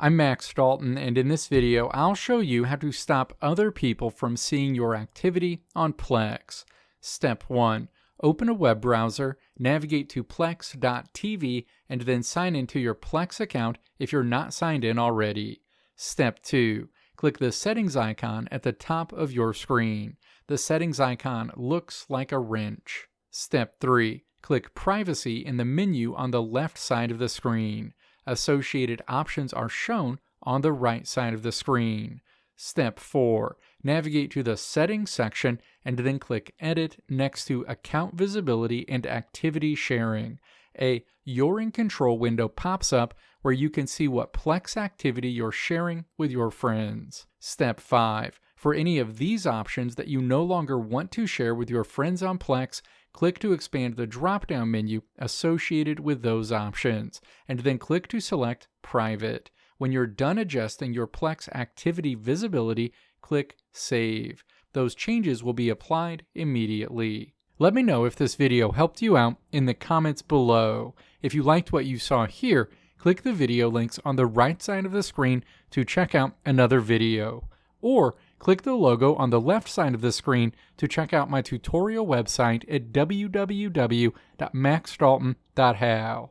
I'm Max Dalton, and in this video I'll show you how to stop other people from seeing your activity on Plex. Step 1. Open a web browser, navigate to plex.tv, and then sign into your Plex account if you're not signed in already. Step 2. Click the settings icon at the top of your screen. The settings icon looks like a wrench. Step 3. Click Privacy in the menu on the left side of the screen. Associated options are shown on the right side of the screen. Step 4. Navigate to the Settings section and then click Edit next to Account Visibility and Activity Sharing. A You're in Control window pops up where you can see what Plex activity you're sharing with your friends. Step 5. For any of these options that you no longer want to share with your friends on Plex, click to expand the drop-down menu associated with those options, and then click to select Private. When you're done adjusting your Plex activity visibility, click Save. Those changes will be applied immediately. Let me know if this video helped you out in the comments below. If you liked what you saw here, click the video links on the right side of the screen to check out another video. Or click the logo on the left side of the screen to check out my tutorial website at www.maxdalton.how.